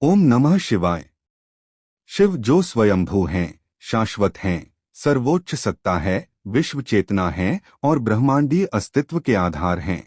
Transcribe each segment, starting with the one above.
ओम नमः शिवाय। शिव जो स्वयंभू हैं, शाश्वत हैं, सर्वोच्च सत्ता है, विश्व चेतना है और ब्रह्मांडीय अस्तित्व के आधार हैं।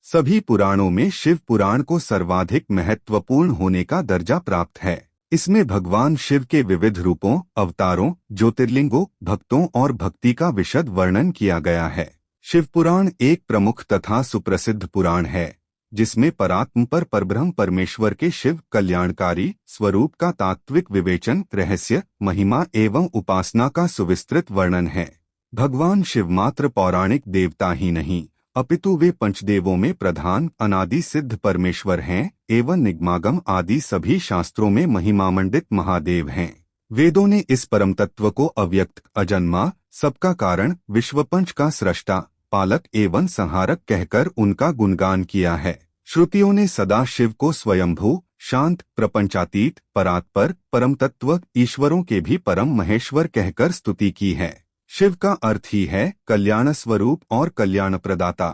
सभी पुराणों में शिव पुराण को सर्वाधिक महत्वपूर्ण होने का दर्जा प्राप्त है। इसमें भगवान शिव के विविध रूपों, अवतारों, ज्योतिर्लिंगों, भक्तों और भक्ति का विशद वर्णन किया गया है। शिव पुराण एक प्रमुख तथा सुप्रसिद्ध पुराण है, जिसमें परात्म पर परब्रह्म परमेश्वर के शिव कल्याणकारी स्वरूप का तात्विक विवेचन, रहस्य, महिमा एवं उपासना का सुविस्तृत वर्णन है। भगवान शिव मात्र पौराणिक देवता ही नहीं, अपितु वे पंचदेवों में प्रधान अनादि सिद्ध परमेश्वर हैं एवं निगमागम आदि सभी शास्त्रों में महिमामंडित महादेव हैं। वेदों ने इस परम तत्व को अव्यक्त, अजन्मा, सबका कारण, विश्वपंच का सृष्टा, पालक एवं संहारक कहकर उनका गुणगान किया है। श्रुतियों ने सदा शिव को स्वयंभू, शांत, प्रपंचातीत, परात्पर, परम तत्व, ईश्वरों के भी परम महेश्वर कहकर स्तुति की है। शिव का अर्थ ही है कल्याण स्वरूप और कल्याण प्रदाता।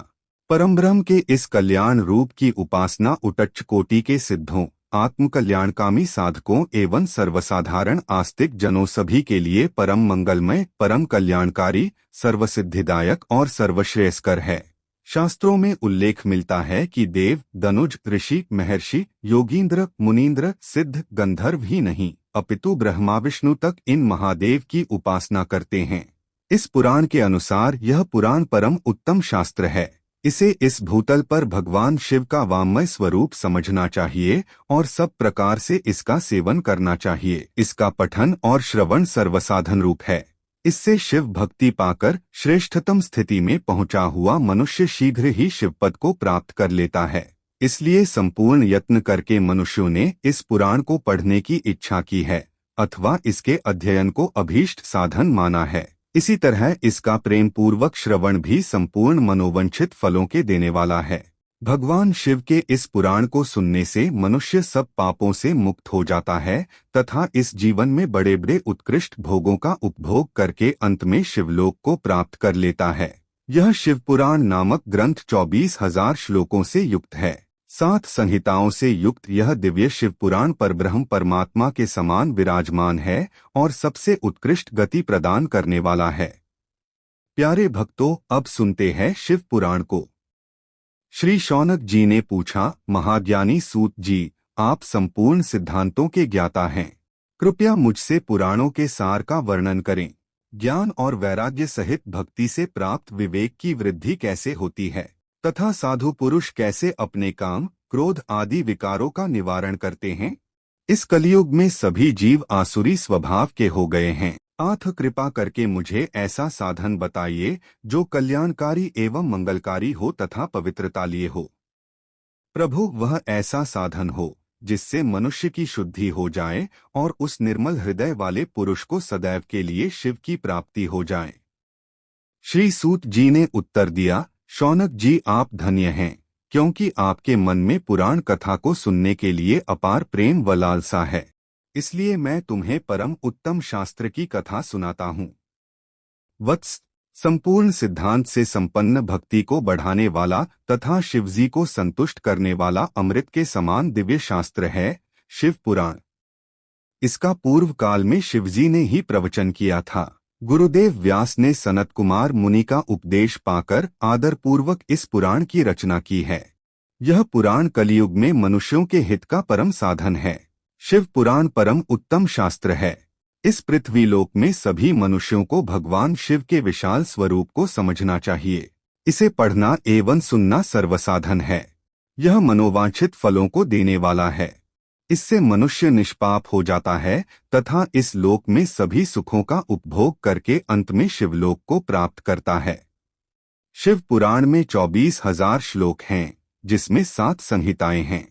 परमब्रह्म के इस कल्याण रूप की उपासना उच्च कोटि के सिद्धों, आत्मकल्याणकामी साधकों एवं सर्वसाधारण आस्तिक जनों सभी के लिए परम मंगलमय, परम कल्याणकारी, सर्वसिद्धिदायक और सर्वश्रेयस्कर है। शास्त्रों में उल्लेख मिलता है कि देव, दनुज, ऋषि, महर्षि, योगींद्र, मुनींद्र, सिद्ध, गंधर्व ही नहीं, अपितु ब्रह्मा विष्णु तक इन महादेव की उपासना करते हैं। इस पुराण के अनुसार यह पुराण परम उत्तम शास्त्र है। इसे इस भूतल पर भगवान शिव का वाङ्मय स्वरूप समझना चाहिए और सब प्रकार से इसका सेवन करना चाहिए। इसका पठन और श्रवण सर्वसाधन रूप है। इससे शिव भक्ति पाकर श्रेष्ठतम स्थिति में पहुंचा हुआ मनुष्य शीघ्र ही शिवपद को प्राप्त कर लेता है। इसलिए संपूर्ण यत्न करके मनुष्यों ने इस पुराण को पढ़ने की इच्छा की है अथवा इसके अध्ययन को अभीष्ट साधन माना है। इसी तरह इसका प्रेम पूर्वक श्रवण भी संपूर्ण मनोवांछित फलों के देने वाला है। भगवान शिव के इस पुराण को सुनने से मनुष्य सब पापों से मुक्त हो जाता है तथा इस जीवन में बड़े बड़े उत्कृष्ट भोगों का उपभोग करके अंत में शिवलोक को प्राप्त कर लेता है। यह शिव पुराण नामक ग्रंथ 24,000 श्लोकों से युक्त है। 7 संहिताओं से युक्त यह दिव्य शिव पुराण परब्रह्म परमात्मा के समान विराजमान है और सबसे उत्कृष्ट गति प्रदान करने वाला है। प्यारे भक्तों, अब सुनते हैं शिव पुराण को। श्री शौनक जी ने पूछा, महाज्ञानी सूत जी, आप संपूर्ण सिद्धांतों के ज्ञाता हैं, कृपया मुझसे पुराणों के सार का वर्णन करें। ज्ञान और वैराग्य सहित भक्ति से प्राप्त विवेक की वृद्धि कैसे होती है तथा साधु पुरुष कैसे अपने काम, क्रोध आदि विकारों का निवारण करते हैं। इस कलयुग में सभी जीव आसुरी स्वभाव के हो गए हैं। आथ कृपा करके मुझे ऐसा साधन बताइए जो कल्याणकारी एवं मंगलकारी हो तथा पवित्रता लिए हो। प्रभु, वह ऐसा साधन हो जिससे मनुष्य की शुद्धि हो जाए और उस निर्मल हृदय वाले पुरुष को सदैव के लिए शिव की प्राप्ति हो जाए। श्री सूत जी ने उत्तर दिया, शौनक जी, आप धन्य हैं, क्योंकि आपके मन में पुराण कथा को सुनने के लिए अपार प्रेम व लालसा है। इसलिए मैं तुम्हें परम उत्तम शास्त्र की कथा सुनाता हूँ। वत्स, संपूर्ण सिद्धांत से संपन्न भक्ति को बढ़ाने वाला तथा शिवजी को संतुष्ट करने वाला अमृत के समान दिव्य शास्त्र है शिव पुराण। इसका पूर्व काल में शिवजी ने ही प्रवचन किया था। गुरुदेव व्यास ने सनत कुमार मुनि का उपदेश पाकर आदरपूर्वक इस पुराण की रचना की है। यह पुराण कलयुग में मनुष्यों के हित का परम साधन है। शिव पुराण परम उत्तम शास्त्र है। इस पृथ्वीलोक में सभी मनुष्यों को भगवान शिव के विशाल स्वरूप को समझना चाहिए। इसे पढ़ना एवं सुनना सर्वसाधन है। यह मनोवांछित फलों को देने वाला है। इससे मनुष्य निष्पाप हो जाता है तथा इस लोक में सभी सुखों का उपभोग करके अंत में शिवलोक को प्राप्त करता है। शिव पुराण में 24,000 श्लोक हैं, जिसमें 7 संहिताएं हैं।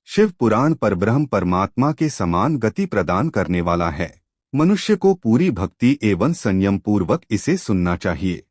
शिव पुराण परब्रह्म परमात्मा के समान गति प्रदान करने वाला है। मनुष्य को पूरी भक्ति एवं संयम पूर्वक इसे सुनना चाहिए।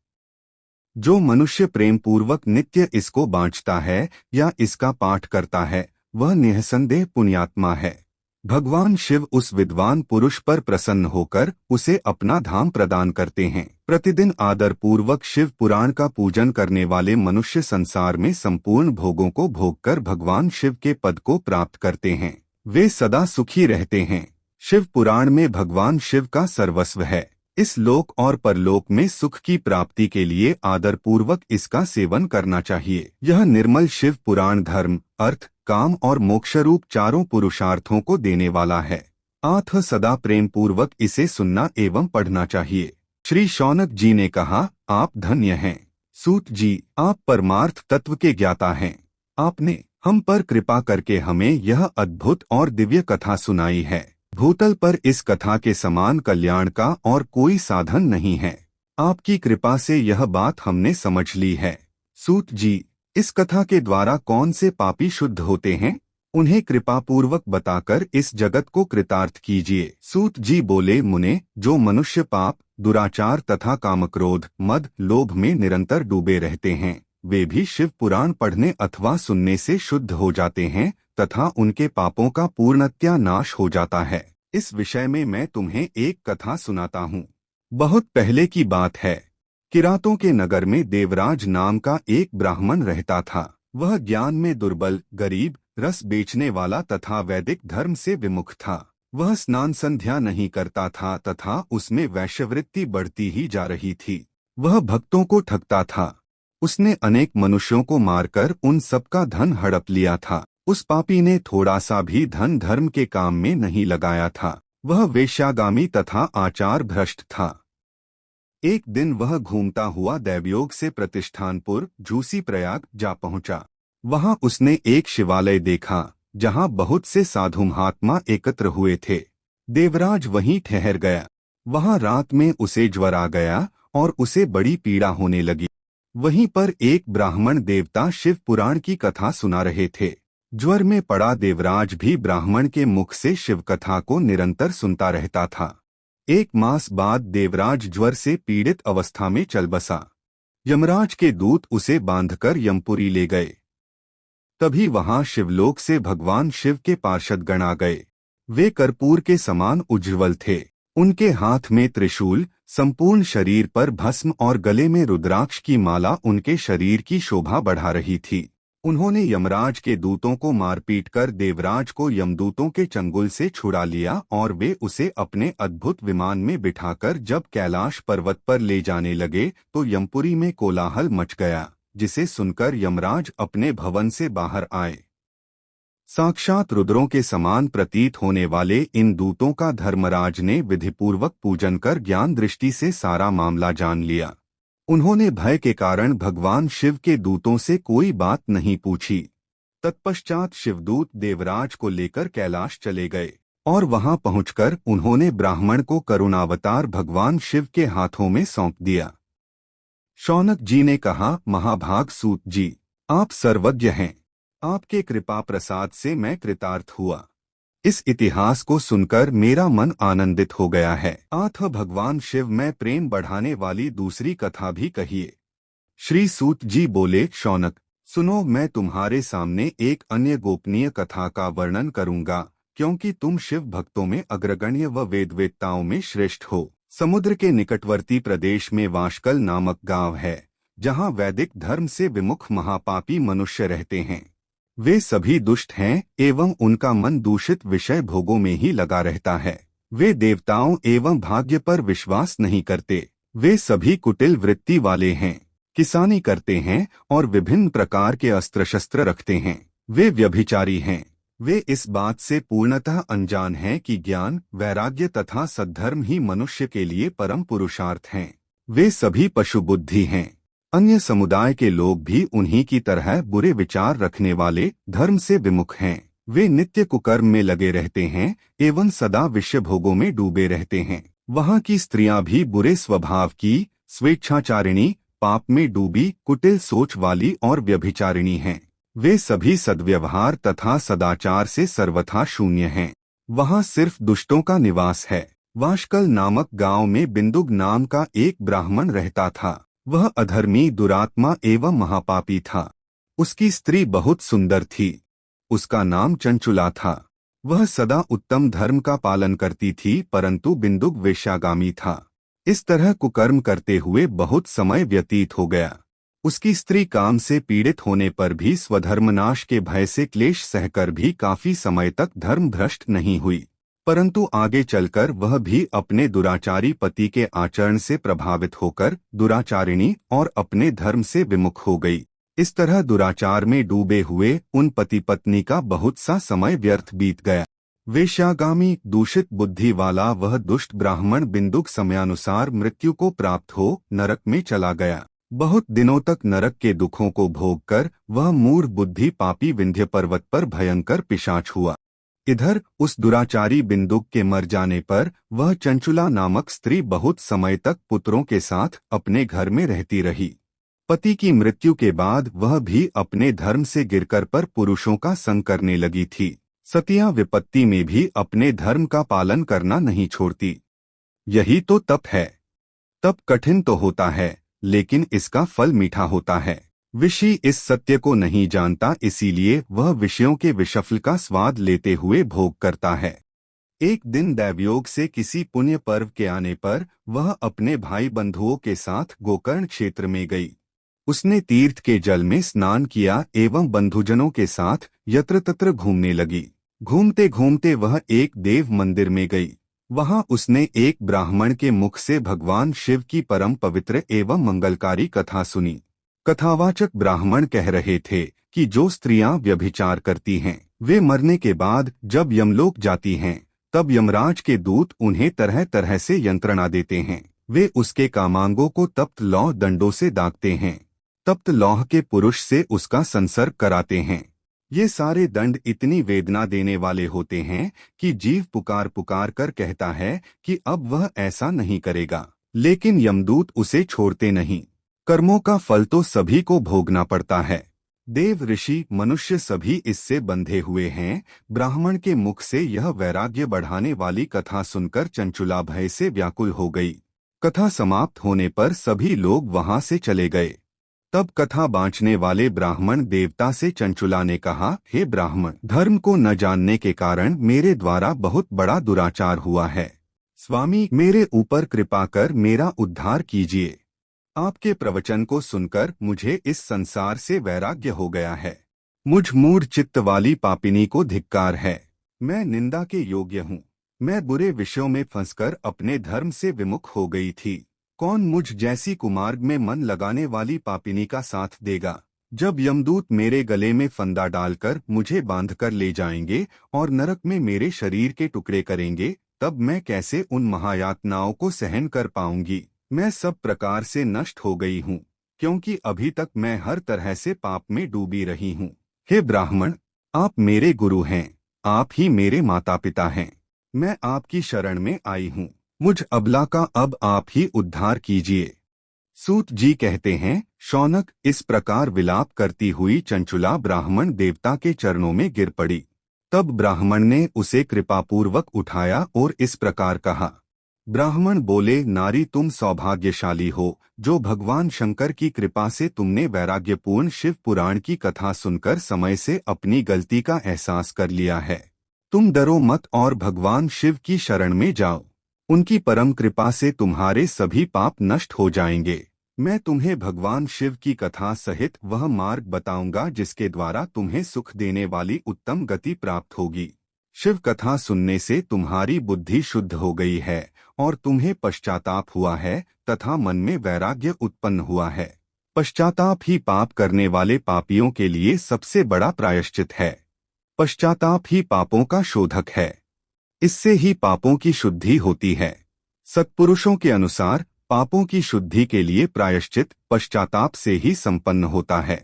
जो मनुष्य प्रेम पूर्वक नित्य इसको बाँचता है या इसका पाठ करता है, वह निःसंदेह पुण्यात्मा है। भगवान शिव उस विद्वान पुरुष पर प्रसन्न होकर उसे अपना धाम प्रदान करते हैं। प्रतिदिन आदर पूर्वक शिव पुराण का पूजन करने वाले मनुष्य संसार में संपूर्ण भोगों को भोगकर भगवान शिव के पद को प्राप्त करते हैं। वे सदा सुखी रहते हैं। शिव पुराण में भगवान शिव का सर्वस्व है। इस लोक और परलोक में सुख की प्राप्ति के लिए आदरपूर्वक इसका सेवन करना चाहिए। यह निर्मल शिव पुराण धर्म, अर्थ, काम और मोक्षरूप चारों पुरुषार्थों को देने वाला है। अतः सदा प्रेम पूर्वक इसे सुनना एवं पढ़ना चाहिए। श्री शौनक जी ने कहा, आप धन्य हैं। सूत जी, आप परमार्थ तत्व के ज्ञाता हैं। आपने हम पर कृपा करके हमें यह अद्भुत और दिव्य कथा सुनाई है। भूतल पर इस कथा के समान कल्याण का और कोई साधन नहीं है। आपकी कृपा से यह बात हमने समझ ली है। सूत जी, इस कथा के द्वारा कौन से पापी शुद्ध होते हैं? उन्हें कृपा पूर्वक बताकर इस जगत को कृतार्थ कीजिए। सूत जी बोले, मुने, जो मनुष्य पाप, दुराचार तथा कामक्रोध, मद, लोभ में निरंतर डूबे रहते हैं, वे भी शिव पुराण पढ़ने अथवा सुनने से शुद्ध हो जाते हैं तथा उनके पापों का पूर्णतया नाश हो जाता है। इस विषय में मैं तुम्हें एक कथा सुनाता हूँ। बहुत पहले की बात है। किरातों के नगर में देवराज नाम का एक ब्राह्मण रहता था। वह ज्ञान में दुर्बल, गरीब, रस बेचने वाला तथा वैदिक धर्म से विमुख था। वह स्नान संध्या नहीं करता था तथा उसमें वैश्यवृत्ति बढ़ती ही जा रही थी। वह भक्तों को ठगता था। उसने अनेक मनुष्यों को मारकर उन सबका धन हड़प लिया था। उस पापी ने थोड़ा सा भी धन धर्म के काम में नहीं लगाया था। वह वेश्यागामी तथा आचार भ्रष्ट था। एक दिन वह घूमता हुआ दैवयोग से प्रतिष्ठानपुर झूसी प्रयाग जा पहुंचा। वहां उसने एक शिवालय देखा जहां बहुत से साधु महात्मा एकत्र हुए थे। देवराज वहीं ठहर गया। वहां रात में उसे ज्वर आ गया और उसे बड़ी पीड़ा होने लगी। वहीं पर एक ब्राह्मण देवता शिव पुराण की कथा सुना रहे थे। ज्वर में पड़ा देवराज भी ब्राह्मण के मुख से शिव कथा को निरंतर सुनता रहता था। एक मास बाद देवराज ज्वर से पीड़ित अवस्था में चल बसा। यमराज के दूत उसे बांधकर यमपुरी ले गए। तभी वहां शिवलोक से भगवान शिव के पार्षद गण आ गए। वे कर्पूर के समान उज्ज्वल थे। उनके हाथ में त्रिशूल, संपूर्ण शरीर पर भस्म और गले में रुद्राक्ष की माला उनके शरीर की शोभा बढ़ा रही थी। उन्होंने यमराज के दूतों को मारपीट कर देवराज को यमदूतों के चंगुल से छुड़ा लिया और वे उसे अपने अद्भुत विमान में बिठाकर जब कैलाश पर्वत पर ले जाने लगे तो यमपुरी में कोलाहल मच गया, जिसे सुनकर यमराज अपने भवन से बाहर आए। साक्षात रुद्रों के समान प्रतीत होने वाले इन दूतों का धर्मराज ने विधिपूर्वक पूजन कर ज्ञान दृष्टि से सारा मामला जान लिया। उन्होंने भय के कारण भगवान शिव के दूतों से कोई बात नहीं पूछी। तत्पश्चात शिवदूत देवराज को लेकर कैलाश चले गए और वहां पहुंचकर उन्होंने ब्राह्मण को करुणावतार भगवान शिव के हाथों में सौंप दिया। शौनक जी ने कहा, महाभाग सूत जी, आप सर्वज्ञ हैं। आपके कृपा प्रसाद से मैं कृतार्थ हुआ। इस इतिहास को सुनकर मेरा मन आनंदित हो गया है। अतः भगवान शिव में प्रेम बढ़ाने वाली दूसरी कथा भी कहिए। श्री सूत जी बोले, शौनक, सुनो, मैं तुम्हारे सामने एक अन्य गोपनीय कथा का वर्णन करूंगा, क्योंकि तुम शिव भक्तों में अग्रगण्य व वेदवेत्ताओं में श्रेष्ठ हो। समुद्र के निकटवर्ती प्रदेश में वाशकल नामक गांव है, जहां वैदिक धर्म से विमुख महापापी मनुष्य रहते हैं। वे सभी दुष्ट हैं एवं उनका मन दूषित विषय भोगों में ही लगा रहता है। वे देवताओं एवं भाग्य पर विश्वास नहीं करते। वे सभी कुटिल वृत्ति वाले हैं, किसानी करते हैं और विभिन्न प्रकार के अस्त्र शस्त्र रखते हैं। वे व्यभिचारी हैं। वे इस बात से पूर्णतः अनजान हैं कि ज्ञान, वैराग्य तथा सद्धर्म ही मनुष्य के लिए परम पुरुषार्थ हैं। वे सभी पशु बुद्धि हैं। अन्य समुदाय के लोग भी उन्हीं की तरह बुरे विचार रखने वाले धर्म से विमुख हैं। वे नित्य कुकर्म में लगे रहते हैं एवं सदा विषय भोगों में डूबे रहते हैं। वहां की स्त्रियां भी बुरे स्वभाव की, स्वेच्छाचारिणी, पाप में डूबी, कुटिल सोच वाली और व्यभिचारिणी हैं। वे सभी सद्व्यवहार तथा सदाचार से सर्वथा शून्य हैं। वहां सिर्फ दुष्टों का निवास है। वाशकल नामक गांव में बिंदुक नाम का एक ब्राह्मण रहता था। वह अधर्मी, दुरात्मा एवं महापापी था। उसकी स्त्री बहुत सुंदर थी। उसका नाम चंचुला था। वह सदा उत्तम धर्म का पालन करती थी, परंतु बिंदुक वेश्यागामी था। इस तरह कुकर्म करते हुए बहुत समय व्यतीत हो गया। उसकी स्त्री काम से पीड़ित होने पर भी स्वधर्मनाश के भय से क्लेश सहकर भी काफी समय तक धर्मभ्रष्ट नहीं हुई, परंतु आगे चलकर वह भी अपने दुराचारी पति के आचरण से प्रभावित होकर दुराचारिणी और अपने धर्म से विमुख हो गई। इस तरह दुराचार में डूबे हुए उन पति पत्नी का बहुत सा समय व्यर्थ बीत गया। वेश्यागामी दूषित बुद्धि वाला वह दुष्ट ब्राह्मण बिंदुक समयानुसार मृत्यु को प्राप्त हो नरक में चला गया। बहुत दिनों तक नरक के दुखों को भोग कर वह मूढ़ बुद्धि पापी विंध्य पर्वत पर भयंकर पिशाच हुआ। इधर उस दुराचारी बिंदुक के मर जाने पर वह चंचुला नामक स्त्री बहुत समय तक पुत्रों के साथ अपने घर में रहती रही। पति की मृत्यु के बाद वह भी अपने धर्म से गिरकर पर पुरुषों का संग करने लगी थी। सतियां विपत्ति में भी अपने धर्म का पालन करना नहीं छोड़ती। यही तो तप है। तप कठिन तो होता है, लेकिन इसका फल मीठा होता है। विषी इस सत्य को नहीं जानता, इसीलिए वह विषयों के विषफल का स्वाद लेते हुए भोग करता है। एक दिन दैवयोग से किसी पुण्य पर्व के आने पर वह अपने भाई बंधुओं के साथ गोकर्ण क्षेत्र में गई। उसने तीर्थ के जल में स्नान किया एवं बंधुजनों के साथ यत्र तत्र घूमने लगी। घूमते घूमते वह एक देव मंदिर में गई। वहां उसने एक ब्राह्मण के मुख से भगवान शिव की परम पवित्र एवं मंगलकारी कथा सुनी। कथावाचक ब्राह्मण कह रहे थे कि जो स्त्रियां व्यभिचार करती हैं, वे मरने के बाद जब यमलोक जाती हैं, तब यमराज के दूत उन्हें तरह तरह से यंत्रणा देते हैं। वे उसके कामांगों को तप्त लौह दंडों से दागते हैं। तप्त लौह के पुरुष से उसका संसर्ग कराते हैं। ये सारे दंड इतनी वेदना देने वाले होते हैं कि जीव पुकार पुकार कर कहता है कि अब वह ऐसा नहीं करेगा, लेकिन यमदूत उसे छोड़ते नहीं। कर्मों का फल तो सभी को भोगना पड़ता है। देव ऋषि मनुष्य सभी इससे बंधे हुए हैं। ब्राह्मण के मुख से यह वैराग्य बढ़ाने वाली कथा सुनकर चंचुला भय से व्याकुल हो गई। कथा समाप्त होने पर सभी लोग वहां से चले गए। तब कथा बांचने वाले ब्राह्मण देवता से चंचुला ने कहा, हे ब्राह्मण, धर्म को न जानने के कारण मेरे द्वारा बहुत बड़ा दुराचार हुआ है। स्वामी, मेरे ऊपर कृपा कर मेरा उद्धार कीजिए। आपके प्रवचन को सुनकर मुझे इस संसार से वैराग्य हो गया है। मुझ मूढ़ चित्त वाली पापिनी को धिक्कार है। मैं निंदा के योग्य हूँ। मैं बुरे विषयों में फंसकर अपने धर्म से विमुख हो गई थी। कौन मुझ जैसी कुमार्ग में मन लगाने वाली पापिनी का साथ देगा? जब यमदूत मेरे गले में फंदा डालकर मुझे बांधकर ले जाएंगे और नरक में मेरे शरीर के टुकड़े करेंगे, तब मैं कैसे उन महायातनाओं को सहन कर पाऊंगी? मैं सब प्रकार से नष्ट हो गई हूँ, क्योंकि अभी तक मैं हर तरह से पाप में डूबी रही हूँ। हे ब्राह्मण, आप मेरे गुरु हैं, आप ही मेरे माता पिता हैं। मैं आपकी शरण में आई हूँ। मुझ अबला का अब आप ही उद्धार कीजिए। सूत जी कहते हैं, शौनक, इस प्रकार विलाप करती हुई चंचुला ब्राह्मण देवता के चरणों में गिर पड़ी। तब ब्राह्मण ने उसे कृपापूर्वक उठाया और इस प्रकार कहा। ब्राह्मण बोले, नारी, तुम सौभाग्यशाली हो, जो भगवान शंकर की कृपा से तुमने वैराग्यपूर्ण शिव पुराण की कथा सुनकर समय से अपनी गलती का एहसास कर लिया है। तुम डरो मत और भगवान शिव की शरण में जाओ। उनकी परम कृपा से तुम्हारे सभी पाप नष्ट हो जाएंगे। मैं तुम्हें भगवान शिव की कथा सहित वह मार्ग बताऊंगा जिसके द्वारा तुम्हें सुख देने वाली उत्तम गति प्राप्त होगी। शिव कथा सुनने से तुम्हारी बुद्धि शुद्ध हो गई है और तुम्हें पश्चाताप हुआ है तथा मन में वैराग्य उत्पन्न हुआ है। पश्चाताप ही पाप करने वाले पापियों के लिए सबसे बड़ा प्रायश्चित है। पश्चाताप ही पापों का शोधक है। इससे ही पापों की शुद्धि होती है। सत्पुरुषों के अनुसार पापों की शुद्धि के लिए प्रायश्चित पश्चाताप से ही संपन्न होता है।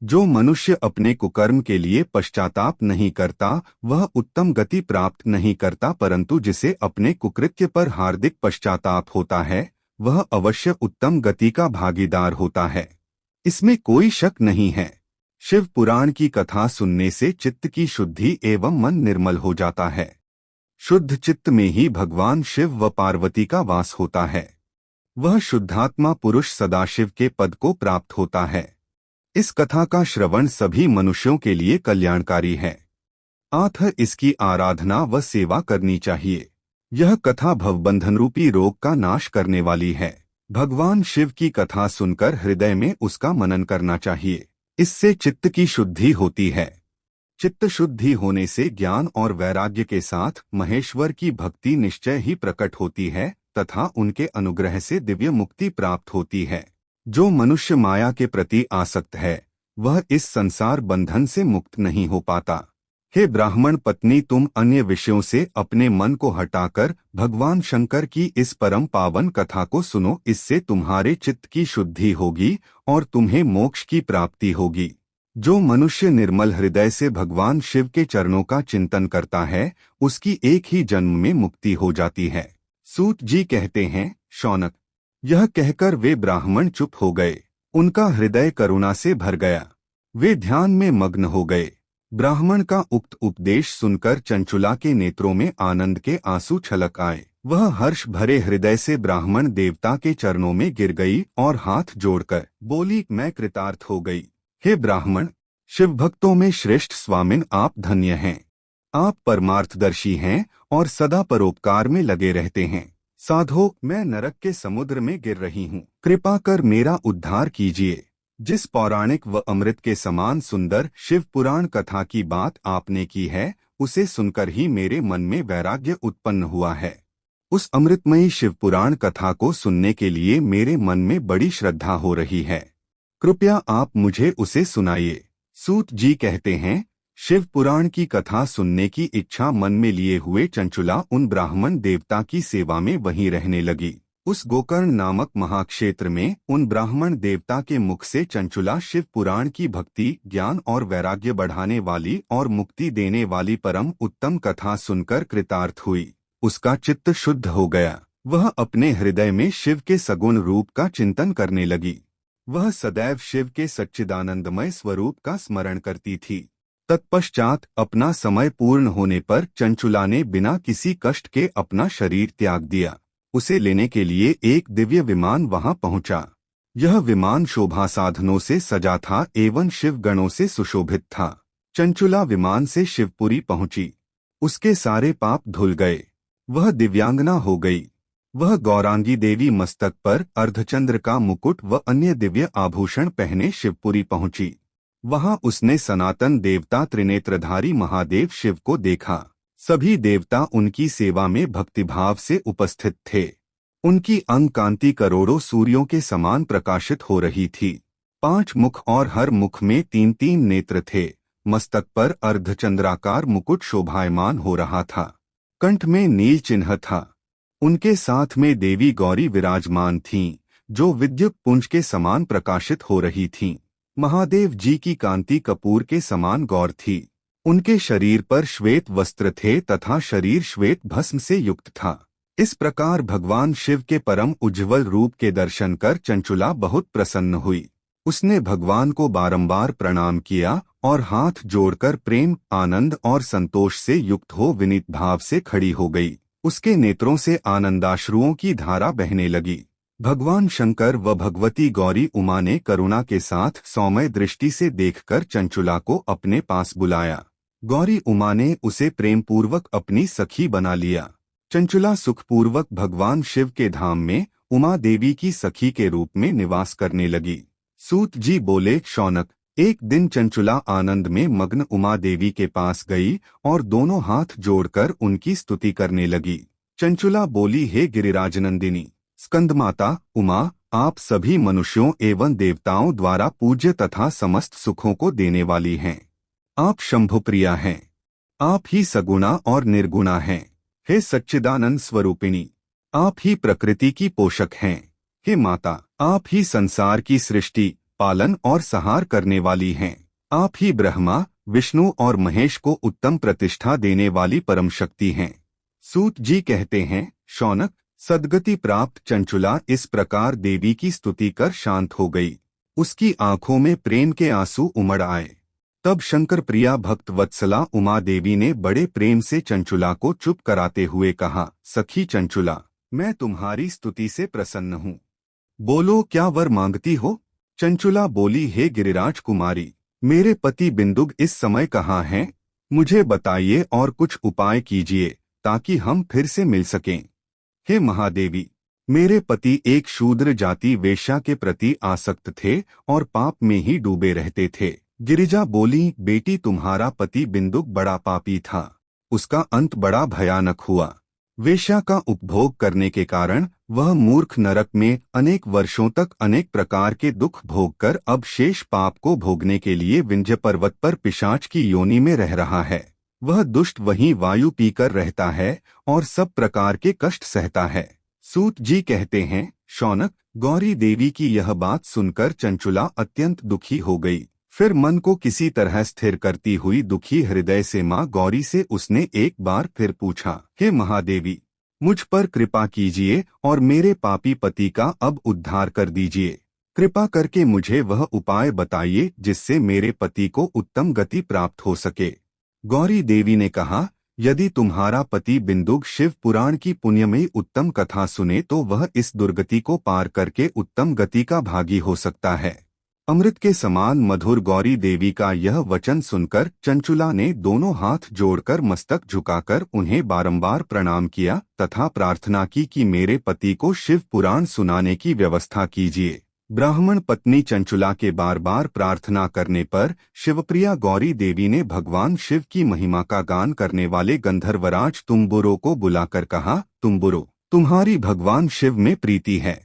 जो मनुष्य अपने कुकर्म के लिए पश्चाताप नहीं करता वह उत्तम गति प्राप्त नहीं करता, परंतु जिसे अपने कुकृत्य पर हार्दिक पश्चाताप होता है वह अवश्य उत्तम गति का भागीदार होता है। इसमें कोई शक नहीं है। शिव पुराण की कथा सुनने से चित्त की शुद्धि एवं मन निर्मल हो जाता है। शुद्ध चित्त में ही भगवान शिव व पार्वती का वास होता है। वह शुद्धात्मा पुरुष सदाशिव के पद को प्राप्त होता है। इस कथा का श्रवण सभी मनुष्यों के लिए कल्याणकारी है। अतः इसकी आराधना व सेवा करनी चाहिए। यह कथा भवबंधन रूपी रोग का नाश करने वाली है। भगवान शिव की कथा सुनकर हृदय में उसका मनन करना चाहिए। इससे चित्त की शुद्धि होती है। चित्त शुद्धि होने से ज्ञान और वैराग्य के साथ महेश्वर की भक्ति निश्चय ही प्रकट होती है तथा उनके अनुग्रह से दिव्य मुक्ति प्राप्त होती है। जो मनुष्य माया के प्रति आसक्त है वह इस संसार बंधन से मुक्त नहीं हो पाता। हे ब्राह्मण पत्नी, तुम अन्य विषयों से अपने मन को हटाकर भगवान शंकर की इस परम पावन कथा को सुनो। इससे तुम्हारे चित्त की शुद्धि होगी और तुम्हें मोक्ष की प्राप्ति होगी। जो मनुष्य निर्मल हृदय से भगवान शिव के चरणों का चिंतन करता है उसकी एक ही जन्म में मुक्ति हो जाती है। सूत जी कहते हैं, शौनक, यह कहकर वे ब्राह्मण चुप हो गए। उनका हृदय करुणा से भर गया। वे ध्यान में मग्न हो गए। ब्राह्मण का उक्त उपदेश सुनकर चंचुला के नेत्रों में आनंद के आंसू छलक आए। वह हर्ष भरे हृदय से ब्राह्मण देवता के चरणों में गिर गई और हाथ जोड़कर बोली, मैं कृतार्थ हो गई। हे ब्राह्मण, शिव भक्तों में श्रेष्ठ स्वामिन, आप धन्य हैं। आप परमार्थदर्शी हैं और सदा परोपकार में लगे रहते हैं। साधो, मैं नरक के समुद्र में गिर रही हूँ, कृपा कर मेरा उद्धार कीजिए। जिस पौराणिक व अमृत के समान सुंदर शिव पुराण कथा की बात आपने की है उसे सुनकर ही मेरे मन में वैराग्य उत्पन्न हुआ है। उस अमृतमयी शिव पुराण कथा को सुनने के लिए मेरे मन में बड़ी श्रद्धा हो रही है। कृपया आप मुझे उसे सुनाइए। सूत जी कहते हैं, शिव पुराण की कथा सुनने की इच्छा मन में लिए हुए चंचुला उन ब्राह्मण देवता की सेवा में वहीं रहने लगी। उस गोकर्ण नामक महाक्षेत्र में उन ब्राह्मण देवता के मुख से चंचुला शिव पुराण की भक्ति, ज्ञान और वैराग्य बढ़ाने वाली और मुक्ति देने वाली परम उत्तम कथा सुनकर कृतार्थ हुई। उसका चित्त शुद्ध हो गया। वह अपने हृदय में शिव के सगुण रूप का चिंतन करने लगी। वह सदैव शिव के सच्चिदानंदमय स्वरूप का स्मरण करती थी। तत्पश्चात अपना समय पूर्ण होने पर चंचुला ने बिना किसी कष्ट के अपना शरीर त्याग दिया। उसे लेने के लिए एक दिव्य विमान वहां पहुंचा। यह विमान शोभा साधनों से सजा था एवं शिव गणों से सुशोभित था। चंचुला विमान से शिवपुरी पहुंची। उसके सारे पाप धुल गए। वह दिव्यांगना हो गई। वह गौरांगी देवी मस्तक पर अर्धचंद्र का मुकुट व अन्य दिव्य आभूषण पहने शिवपुरी पहुंची। वहां उसने सनातन देवता त्रिनेत्रधारी महादेव शिव को देखा। सभी देवता उनकी सेवा में भक्तिभाव से उपस्थित थे। उनकी अंग कांति करोड़ों सूर्यों के समान प्रकाशित हो रही थी। 5 मुख और हर मुख में 3-3 नेत्र थे। मस्तक पर अर्धचंद्राकार मुकुट शोभायमान हो रहा था। कंठ में नील चिन्ह था। उनके साथ में देवी गौरी विराजमान थीं, जो विद्युत पुंज के समान प्रकाशित हो रही थीं। महादेव जी की कांति कपूर के समान गौर थी। उनके शरीर पर श्वेत वस्त्र थे तथा शरीर श्वेत भस्म से युक्त था। इस प्रकार भगवान शिव के परम उज्ज्वल रूप के दर्शन कर चंचुला बहुत प्रसन्न हुई। उसने भगवान को बारंबार प्रणाम किया और हाथ जोड़कर प्रेम, आनंद और संतोष से युक्त हो विनीत भाव से खड़ी हो गई। उसके नेत्रों से आनंदाश्रुओं की धारा बहने लगी। भगवान शंकर व भगवती गौरी उमा ने करुणा के साथ सौम्य दृष्टि से देखकर चंचुला को अपने पास बुलाया। गौरी उमा ने उसे प्रेम पूर्वक अपनी सखी बना लिया। चंचुला सुखपूर्वक भगवान शिव के धाम में उमा देवी की सखी के रूप में निवास करने लगी। सूत जी बोले, शौनक, एक दिन चंचुला आनंद में मग्न उमा देवी के पास गई और दोनों हाथ जोड़कर उनकी स्तुति करने लगी। चंचुला बोली, हे गिरिराजनंदिनी, स्कंदमाता उमा, आप सभी मनुष्यों एवं देवताओं द्वारा पूज्य तथा समस्त सुखों को देने वाली हैं। आप शंभुप्रिया हैं। आप ही सगुणा और निर्गुणा हैं। हे सच्चिदानंद स्वरूपिणी, आप ही प्रकृति की पोषक हैं। हे माता, आप ही संसार की सृष्टि, पालन और सहार करने वाली हैं। आप ही ब्रह्मा, विष्णु और महेश को उत्तम प्रतिष्ठा देने वाली परम शक्ति हैं। सूत जी कहते हैं, शौनक, सद्गति प्राप्त चंचुला इस प्रकार देवी की स्तुति कर शांत हो गई। उसकी आंखों में प्रेम के आंसू उमड़ आए। तब शंकर प्रिया भक्त वत्सला उमा देवी ने बड़े प्रेम से चंचुला को चुप कराते हुए कहा, सखी चंचुला, मैं तुम्हारी स्तुति से प्रसन्न हूँ। बोलो, क्या वर मांगती हो? चंचुला बोली, हे गिरिराज कुमारी, मेरे पति बिंदुग इस समय कहाँ हैं? मुझे बताइए और कुछ उपाय कीजिए ताकि हम फिर से मिल सकें। हे महादेवी, मेरे पति एक शूद्र जाति वेश्या के प्रति आसक्त थे और पाप में ही डूबे रहते थे। गिरिजा बोली, बेटी तुम्हारा पति बिंदुक बड़ा पापी था, उसका अंत बड़ा भयानक हुआ। वेश्या का उपभोग करने के कारण वह मूर्ख नरक में अनेक वर्षों तक अनेक प्रकार के दुख भोगकर अब शेष पाप को भोगने के लिए विंध्य पर्वत पर पिशाच की योनि में रह रहा है। वह दुष्ट वहीं वायु पीकर रहता है और सब प्रकार के कष्ट सहता है। सूत जी कहते हैं, शौनक, गौरी देवी की यह बात सुनकर चंचुला अत्यंत दुखी हो गई। फिर मन को किसी तरह स्थिर करती हुई दुखी हृदय से माँ गौरी से उसने एक बार फिर पूछा, हे महादेवी, मुझ पर कृपा कीजिए और मेरे पापी पति का अब उद्धार कर दीजिए। कृपा करके मुझे वह उपाय बताइए जिससे मेरे पति को उत्तम गति प्राप्त हो सके। गौरी देवी ने कहा, यदि तुम्हारा पति बिंदुक शिव पुराण की पुण्यमयी उत्तम कथा सुने तो वह इस दुर्गति को पार करके उत्तम गति का भागी हो सकता है। अमृत के समान मधुर गौरी देवी का यह वचन सुनकर चंचुला ने दोनों हाथ जोड़कर मस्तक झुकाकर उन्हें बारंबार प्रणाम किया तथा प्रार्थना की कि मेरे पति को शिव पुराण सुनाने की व्यवस्था कीजिए। ब्राह्मण पत्नी चंचुला के बार बार प्रार्थना करने पर शिवप्रिया गौरी देवी ने भगवान शिव की महिमा का गान करने वाले गंधर्वराज तुम्बुरो को बुलाकर कहा, तुम्बुरो, तुम्हारी भगवान शिव में प्रीति है।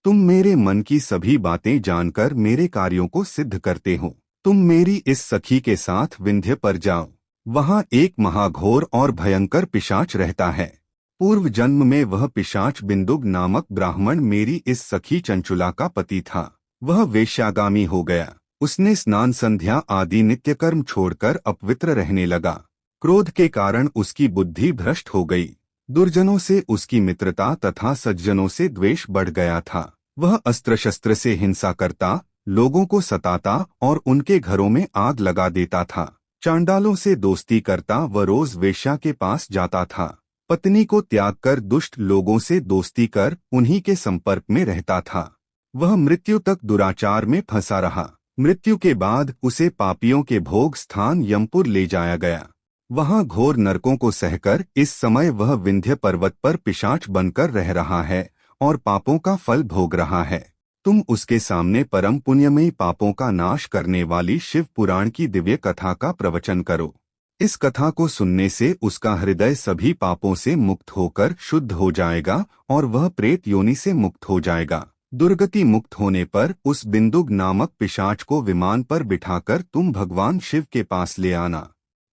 तुम मेरे मन की सभी बातें जानकर मेरे कार्यों को सिद्ध करते हो। तुम मेरी इस सखी के साथ विंध्य पर जाओ। वहाँ एक महाघोर और भयंकर पिशाच रहता है। पूर्व जन्म में वह पिशाच बिंदुक नामक ब्राह्मण मेरी इस सखी चंचुला का पति था। वह वेश्यागामी हो गया। उसने स्नान संध्या आदि नित्यकर्म छोड़कर अपवित्र रहने लगा। क्रोध के कारण उसकी बुद्धि भ्रष्ट हो गई। दुर्जनों से उसकी मित्रता तथा सज्जनों से द्वेष बढ़ गया था। वह अस्त्र शस्त्र से हिंसा करता, लोगों को सताता और उनके घरों में आग लगा देता था। चांडालों से दोस्ती करता व रोज वेश्या के पास जाता था। पत्नी को त्याग कर दुष्ट लोगों से दोस्ती कर उन्हीं के संपर्क में रहता था। वह मृत्यु तक दुराचार में फंसा रहा। मृत्यु के बाद उसे पापियों के भोग स्थान यमपुर ले जाया गया। वहां घोर नरकों को सहकर इस समय वह विंध्य पर्वत पर पिशाच बनकर रह रहा है और पापों का फल भोग रहा है। तुम उसके सामने परम पुण्यमयी पापों का नाश करने वाली शिव पुराण की दिव्य कथा का प्रवचन करो। इस कथा को सुनने से उसका हृदय सभी पापों से मुक्त होकर शुद्ध हो जाएगा और वह प्रेत योनि से मुक्त हो जाएगा। दुर्गति मुक्त होने पर उस बिंदुक नामक पिशाच को विमान पर बिठाकर तुम भगवान शिव के पास ले आना।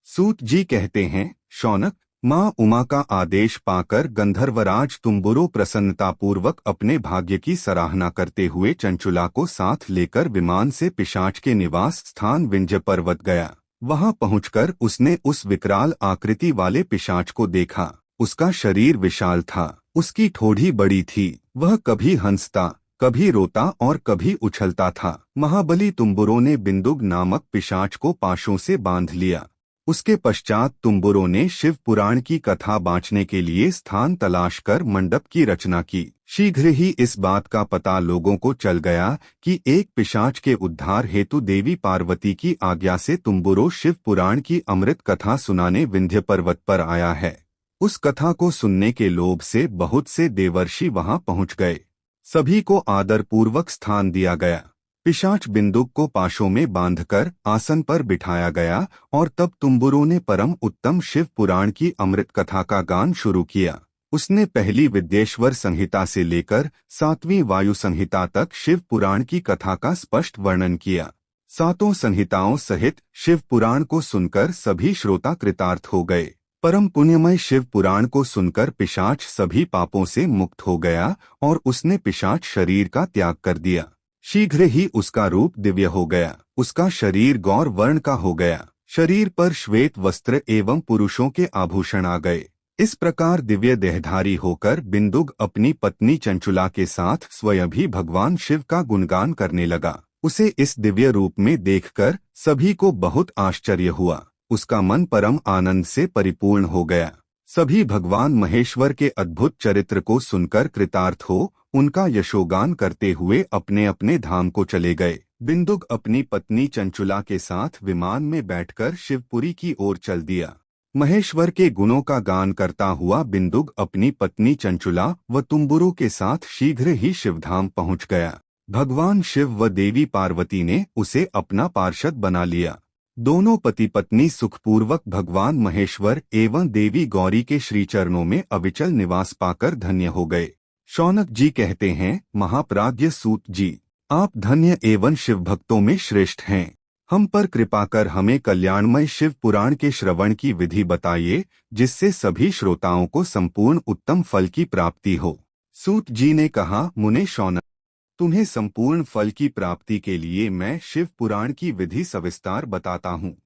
सूत जी कहते हैं, शौनक, माँ उमा का आदेश पाकर गंधर्वराज तुम्बुरो प्रसन्नतापूर्वक अपने भाग्य की सराहना करते हुए चंचुला को साथ लेकर विमान से पिशाच के निवास स्थान विंध्य पर्वत गया। वहां पहुंचकर उसने उस विकराल आकृति वाले पिशाच को देखा। उसका शरीर विशाल था, उसकी ठोड़ी बड़ी थी। वह कभी हंसता, कभी रोता और कभी उछलता था। महाबली तुम्बुरो ने बिंदुक नामक पिशाच को पाशों से बांध लिया। उसके पश्चात तुम्बुरो ने शिव पुराण की कथा बाँचने के लिए स्थान तलाश कर मंडप की रचना की। शीघ्र ही इस बात का पता लोगों को चल गया कि एक पिशाच के उद्धार हेतु देवी पार्वती की आज्ञा से तुम्बुरो शिव पुराण की अमृत कथा सुनाने विंध्य पर्वत पर आया है। उस कथा को सुनने के लोभ से बहुत से देवर्षि वहां पहुंच गए। सभी को आदर पूर्वक स्थान दिया गया। पिशाच बिंदुक को पाशों में बांधकर आसन पर बिठाया गया और तब तुम्बुरो ने परम उत्तम शिव पुराण की अमृत कथा का गान शुरू किया। उसने पहली विद्येश्वर संहिता से लेकर 7वीं वायु संहिता तक शिव पुराण की कथा का स्पष्ट वर्णन किया। 7 संहिताओं सहित शिव पुराण को सुनकर सभी श्रोता कृतार्थ हो गए। परम पुण्यमय शिव पुराण को सुनकर पिशाच सभी पापों से मुक्त हो गया और उसने पिशाच शरीर का त्याग कर दिया। शीघ्र ही उसका रूप दिव्य हो गया। उसका शरीर गौर वर्ण का हो गया। शरीर पर श्वेत वस्त्र एवं पुरुषों के आभूषण आ गए। इस प्रकार दिव्य देहधारी होकर बिंदुक अपनी पत्नी चंचुला के साथ स्वयं भी भगवान शिव का गुणगान करने लगा। उसे इस दिव्य रूप में देखकर सभी को बहुत आश्चर्य हुआ। उसका मन परम आनंद से परिपूर्ण हो गया। सभी भगवान महेश्वर के अद्भुत चरित्र को सुनकर कृतार्थ हो उनका यशोगान करते हुए अपने अपने धाम को चले गए। बिंदुक अपनी पत्नी चंचुला के साथ विमान में बैठकर शिवपुरी की ओर चल दिया। महेश्वर के गुणों का गान करता हुआ बिंदुक अपनी पत्नी चंचुला व तुम्बुरु के साथ शीघ्र ही शिवधाम पहुंच गया। भगवान शिव व देवी पार्वती ने उसे अपना पार्षद बना लिया। दोनों पति पत्नी सुखपूर्वक भगवान महेश्वर एवं देवी गौरी के श्रीचरणों में अविचल निवास पाकर धन्य हो गए। शौनक जी कहते हैं, महाप्राज्य सूत जी, आप धन्य एवं शिव भक्तों में श्रेष्ठ हैं। हम पर कृपा कर हमें कल्याणमय शिव पुराण के श्रवण की विधि बताइए, जिससे सभी श्रोताओं को संपूर्ण उत्तम फल की प्राप्ति हो। सूत जी ने कहा, मुने शौनक, तुम्हें संपूर्ण फल की प्राप्ति के लिए मैं शिव पुराण की विधि सविस्तार बताता हूँ।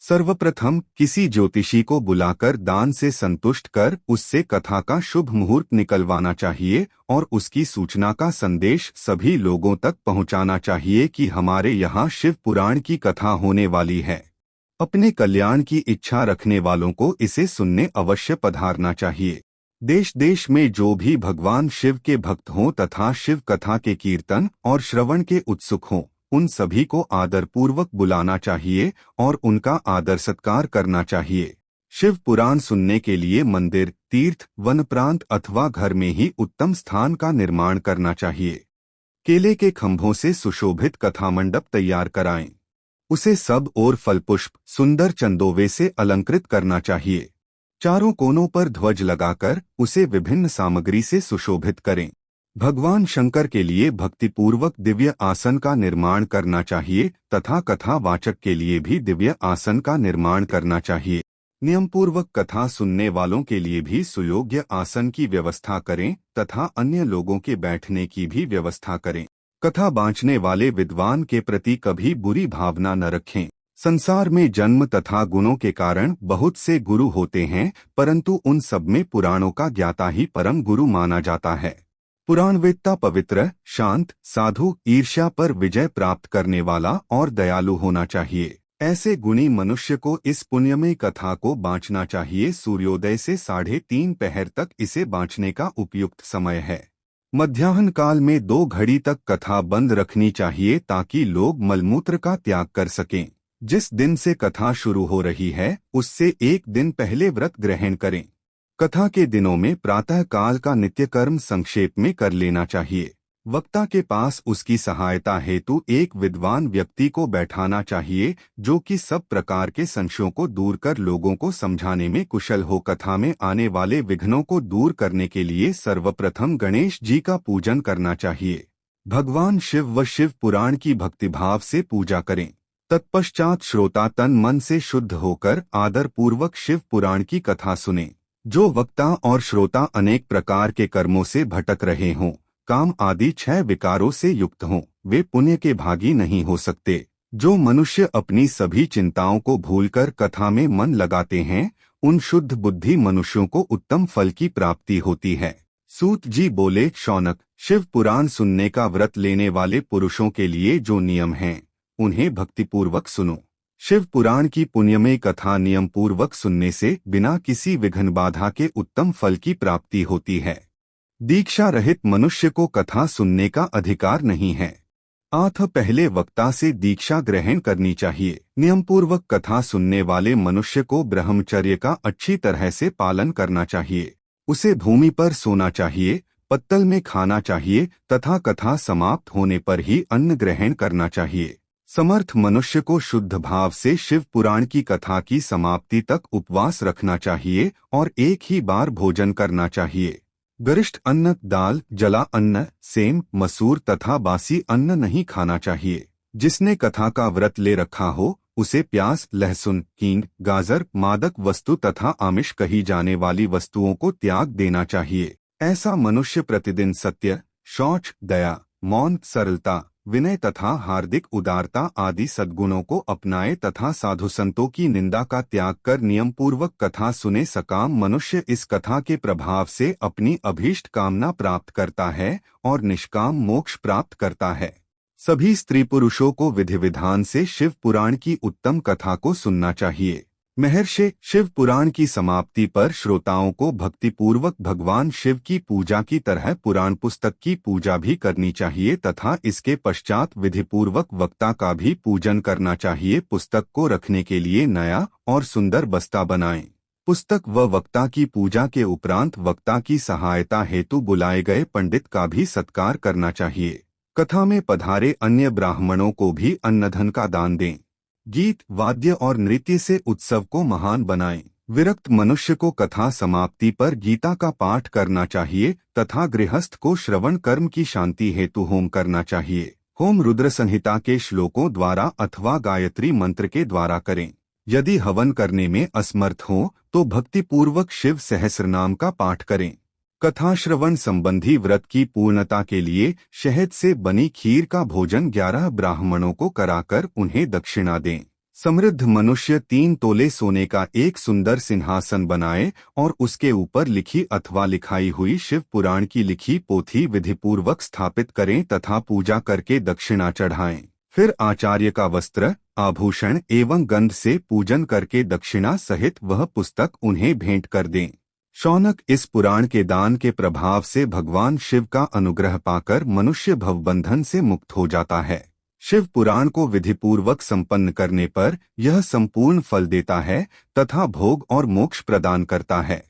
सर्वप्रथम किसी ज्योतिषी को बुलाकर दान से संतुष्ट कर उससे कथा का शुभ मुहूर्त निकलवाना चाहिए और उसकी सूचना का संदेश सभी लोगों तक पहुंचाना चाहिए कि हमारे यहाँ शिव पुराण की कथा होने वाली है। अपने कल्याण की इच्छा रखने वालों को इसे सुनने अवश्य पधारना चाहिए। देश देश में जो भी भगवान शिव के भक्त हों तथा शिव कथा के कीर्तन और श्रवण के उत्सुक हों, उन सभी को आदरपूर्वक बुलाना चाहिए और उनका आदर सत्कार करना चाहिए। शिव पुराण सुनने के लिए मंदिर, तीर्थ, वन प्रांत अथवा घर में ही उत्तम स्थान का निर्माण करना चाहिए। केले के खंभों से सुशोभित कथा मंडप तैयार कराएं। उसे सब और फल पुष्प सुंदर चंदोवे से अलंकृत करना चाहिए। चारों कोनों पर ध्वज लगाकर उसे विभिन्न सामग्री से सुशोभित करें। भगवान शंकर के लिए भक्तिपूर्वक दिव्य आसन का निर्माण करना चाहिए तथा कथा वाचक के लिए भी दिव्य आसन का निर्माण करना चाहिए। नियमपूर्वक कथा सुनने वालों के लिए भी सुयोग्य आसन की व्यवस्था करें तथा अन्य लोगों के बैठने की भी व्यवस्था करें। कथा बांचने वाले विद्वान के प्रति कभी बुरी भावना न रखें। संसार में जन्म तथा गुणों के कारण बहुत से गुरु होते हैं, परंतु उन सब में पुराणों का ज्ञाता ही परम गुरु माना जाता है। पुराणवेत्ता पवित्र, शांत, साधु, ईर्ष्या पर विजय प्राप्त करने वाला और दयालु होना चाहिए। ऐसे गुणी मनुष्य को इस पुण्यमयी कथा को बांचना चाहिए। सूर्योदय से 3:30 पहर तक इसे बांचने का उपयुक्त समय है। मध्याह्न काल में 2 घड़ी तक कथा बंद रखनी चाहिए ताकि लोग मलमूत्र का त्याग कर सकें। जिस दिन से कथा शुरू हो रही है उससे 1 दिन पहले व्रत ग्रहण करें। कथा के दिनों में प्रातः काल का नित्य कर्म संक्षेप में कर लेना चाहिए। वक्ता के पास उसकी सहायता हेतु एक विद्वान व्यक्ति को बैठाना चाहिए जो कि सब प्रकार के संशयों को दूर कर लोगों को समझाने में कुशल हो। कथा में आने वाले विघ्नों को दूर करने के लिए सर्वप्रथम गणेश जी का पूजन करना चाहिए। भगवान शिव व शिव पुराण की भक्तिभाव से पूजा करें। तत्पश्चात श्रोता तन मन से शुद्ध होकर आदर पूर्वक शिव पुराण की कथा सुने। जो वक्ता और श्रोता अनेक प्रकार के कर्मों से भटक रहे हों, काम आदि 6 विकारों से युक्त हों, वे पुण्य के भागी नहीं हो सकते। जो मनुष्य अपनी सभी चिंताओं को भूलकर कथा में मन लगाते हैं, उन शुद्ध बुद्धि मनुष्यों को उत्तम फल की प्राप्ति होती है। सूत जी बोले, शौनक, शिव पुराण सुनने का व्रत लेने वाले पुरुषों के लिए जो नियम हैं, उन्हें भक्तिपूर्वक सुनो। शिव पुराण की पुण्यमयी कथा नियम पूर्वक सुनने से बिना किसी विघ्न बाधा के उत्तम फल की प्राप्ति होती है। दीक्षा रहित मनुष्य को कथा सुनने का अधिकार नहीं है। पहले वक्ता से दीक्षा ग्रहण करनी चाहिए। नियम पूर्वक कथा सुनने वाले मनुष्य को ब्रह्मचर्य का अच्छी तरह से पालन करना चाहिए। उसे भूमि पर सोना चाहिए, पत्तल में खाना चाहिए तथा कथा समाप्त होने पर ही अन्न ग्रहण करना चाहिए। समर्थ मनुष्य को शुद्ध भाव से शिव पुराण की कथा की समाप्ति तक उपवास रखना चाहिए और एक ही बार भोजन करना चाहिए। गरिष्ठ अन्न, दाल, जला अन्न, सेम, मसूर तथा बासी अन्न नहीं खाना चाहिए। जिसने कथा का व्रत ले रखा हो उसे प्याज, लहसुन, हींग, गाजर, मादक वस्तु तथा आमिष कही जाने वाली वस्तुओं को त्याग देना चाहिए। ऐसा मनुष्य प्रतिदिन सत्य, शौच, दया, मौन, सरलता, विनय तथा हार्दिक उदारता आदि सद्गुणों को अपनाए तथा साधु संतों की निंदा का त्याग कर नियम पूर्वक कथा सुने। सकाम मनुष्य इस कथा के प्रभाव से अपनी अभीष्ट कामना प्राप्त करता है और निष्काम मोक्ष प्राप्त करता है। सभी स्त्री पुरुषों को विधि विधान से शिव पुराण की उत्तम कथा को सुनना चाहिए। महर्षि, शिव पुराण की समाप्ति पर श्रोताओं को भक्तिपूर्वक भगवान शिव की पूजा की तरह पुराण पुस्तक की पूजा भी करनी चाहिए तथा इसके पश्चात विधिपूर्वक वक्ता का भी पूजन करना चाहिए। पुस्तक को रखने के लिए नया और सुंदर बस्ता बनाएं। पुस्तक व वक्ता की पूजा के उपरांत वक्ता की सहायता हेतु बुलाए गए पंडित का भी सत्कार करना चाहिए। कथा में पधारे अन्य ब्राह्मणों को भी अन्नधन का दान दें। गीत, वाद्य और नृत्य से उत्सव को महान बनाएं। विरक्त मनुष्य को कथा समाप्ति पर गीता का पाठ करना चाहिए तथा गृहस्थ को श्रवण कर्म की शांति हेतु होम करना चाहिए। होम रुद्र संहिता के श्लोकों द्वारा अथवा गायत्री मंत्र के द्वारा करें। यदि हवन करने में असमर्थ हो तो भक्तिपूर्वक शिव सहस्रनाम का पाठ करें। कथा श्रवण संबंधी व्रत की पूर्णता के लिए शहद से बनी खीर का भोजन 11 ब्राह्मणों को कराकर उन्हें दक्षिणा दें। समृद्ध मनुष्य 3 तोले सोने का एक सुंदर सिंहासन बनाए और उसके ऊपर लिखी अथवा लिखाई हुई शिव पुराण की लिखी पोथी विधिपूर्वक स्थापित करें तथा पूजा करके दक्षिणा चढ़ाएं। फिर आचार्य का वस्त्र, आभूषण एवं गंध से पूजन करके दक्षिणा सहित वह पुस्तक उन्हें भेंट कर दें। शौनक, इस पुराण के दान के प्रभाव से भगवान शिव का अनुग्रह पाकर मनुष्य भवबंधन से मुक्त हो जाता है। शिव पुराण को विधिपूर्वक संपन्न करने पर यह संपूर्ण फल देता है तथा भोग और मोक्ष प्रदान करता है।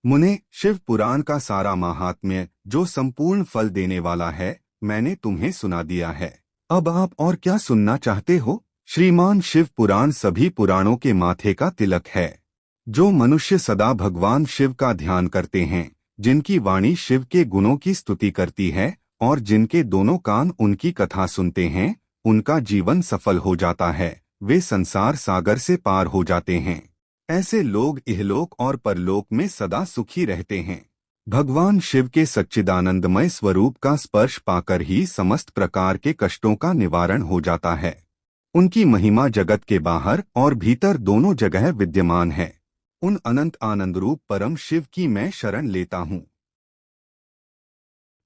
मुने, शिव पुराण का सारा महात्म्य जो संपूर्ण फल देने वाला है मैंने तुम्हें सुना दिया है। अब आप और क्या सुनना चाहते हो? श्रीमान शिव पुराण सभी पुराणों के माथे का तिलक है। जो मनुष्य सदा भगवान शिव का ध्यान करते हैं, जिनकी वाणी शिव के गुणों की स्तुति करती है और जिनके दोनों कान उनकी कथा सुनते हैं, उनका जीवन सफल हो जाता है। वे संसार सागर से पार हो जाते हैं। ऐसे लोग इहलोक और परलोक में सदा सुखी रहते हैं। भगवान शिव के सच्चिदानंदमय स्वरूप का स्पर्श पाकर ही समस्त प्रकार के कष्टों का निवारण हो जाता है। उनकी महिमा जगत के बाहर और भीतर दोनों जगह विद्यमान है। उन अनंत आनंद रूप परम शिव की मैं शरण लेता हूँ।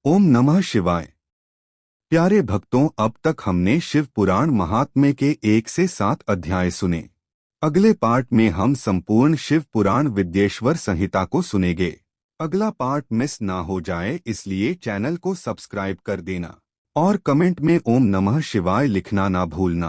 ओम नमः शिवाय। प्यारे भक्तों, अब तक हमने शिव पुराण महात्म्य के 1 से 7 अध्याय सुने। अगले पार्ट में हम संपूर्ण शिव पुराण विद्येश्वर संहिता को सुनेंगे। अगला पार्ट मिस ना हो जाए इसलिए चैनल को सब्सक्राइब कर देना और कमेंट में ओम नमः शिवाय लिखना ना भूलना।